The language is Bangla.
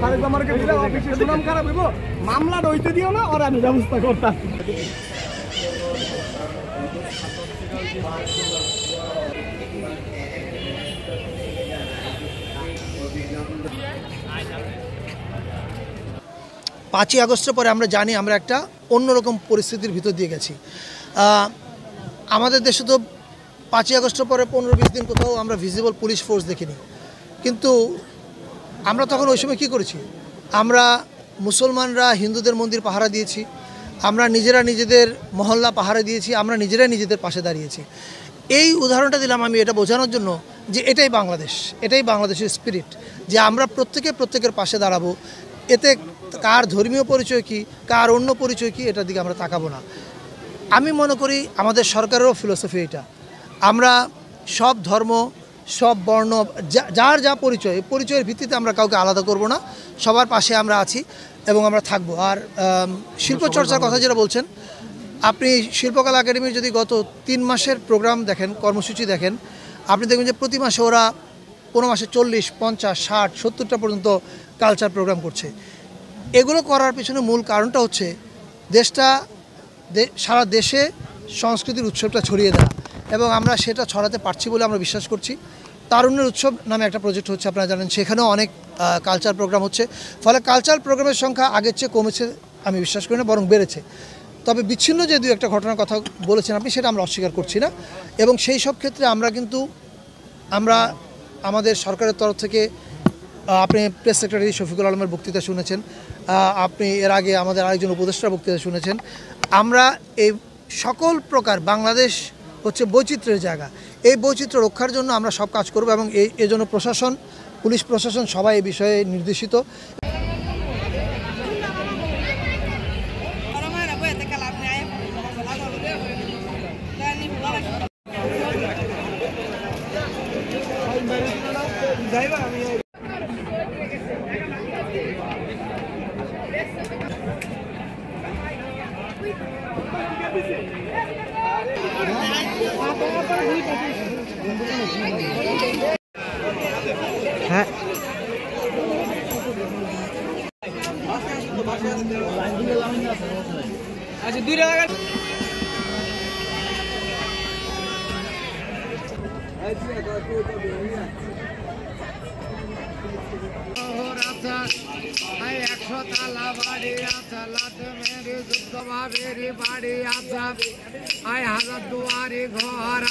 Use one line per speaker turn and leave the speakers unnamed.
তারেক আমাকে দিলে অফিসে সুনাম খারাপ হইব, মামলা হইতে দিও না, আর আমি ব্যবস্থা করতাম।
পাঁচই আগস্টের পরে আমরা জানি আমরা একটা অন্যরকম পরিস্থিতির ভিতর দিয়ে গেছি। আমাদের দেশে তো 5ই আগস্টের পরে 15-20 দিন কোথাও আমরা ভিজিবল পুলিশ ফোর্স দেখিনি, কিন্তু আমরা তখন ওই সময় কী করেছি? আমরা মুসলমানরা হিন্দুদের মন্দির পাহারা দিয়েছি, আমরা নিজেরা নিজেদের মহল্লা পাহারা দিয়েছি, আমরা নিজেরাই নিজেদের পাশে দাঁড়িয়েছি। এই উদাহরণটা দিলাম আমি এটা বোঝানোর জন্য যে এটাই বাংলাদেশ, এটাই বাংলাদেশের স্পিরিট, যে আমরা প্রত্যেকের পাশে দাঁড়াবো। এতে কার ধর্মীয় পরিচয় কী, কার অন্য পরিচয় কী, এটার দিকে আমরা তাকাবো না। আমি মনে করি আমাদের সরকারেরও ফিলোসফি এটা, আমরা সব ধর্ম, সব বর্ণ, যার যা পরিচয়, এই পরিচয়ের ভিত্তিতে আমরা কাউকে আলাদা করব না, সবার পাশে আমরা আছি এবং আমরা থাকবো। আর শিল্পচর্চার কথা যেটা বলছেন আপনি, শিল্পকলা একাডেমির যদি গত 3 মাসের প্রোগ্রাম দেখেন, কর্মসূচি দেখেন, আপনি দেখবেন যে প্রতি মাসে ওরা কোনো মাসে 40, 50, 60, 70টা পর্যন্ত কালচার প্রোগ্রাম করছে। এগুলো করার পিছনে মূল কারণটা হচ্ছে সারা দেশে সংস্কৃতির উৎসবটা ছড়িয়ে দেওয়া, এবং আমরা সেটা ছড়াতে পারছি বলে আমরা বিশ্বাস করছি। তারুণ্যের উৎসব নামে একটা প্রজেক্ট হচ্ছে, আপনারা জানেন, সেখানেও অনেক কালচার প্রোগ্রাম হচ্ছে। ফলে কালচার প্রোগ্রামের সংখ্যা আগের চেয়ে কমেছে আমি বিশ্বাস করি না, বরং বেড়েছে। তবে বিচ্ছিন্ন যে 2-1টা ঘটনার কথা বলেছেন আপনি, সেটা আমরা অস্বীকার করছি না। এবং সেই সব ক্ষেত্রে আমরা আমাদের সরকারের তরফ থেকে, আপনি প্রেস সেক্রেটারি শফিকুল আলমের বক্তৃতা শুনেছেন, আপনি এর আগে আমাদের আরেকজন উপদেষ্টার বক্তৃতা শুনেছেন। আমরা এই সকল প্রকার, বাংলাদেশ হচ্ছে বৈচিত্র্যের জায়গা, এই বৈচিত্র্য রক্ষার জন্য আমরা সব কাজ করব, এবং এই জন্য প্রশাসন, পুলিশ প্রশাসন সবাই এই বিষয়ে নির্দেশিত। হ্যাঁ, আচ্ছা 2 টাকা তালা বাড়ি আছা, লাট মেরে যুদ্ধ ভাবেরি বাড়ি আছা, 1000 দুয়ারি ঘর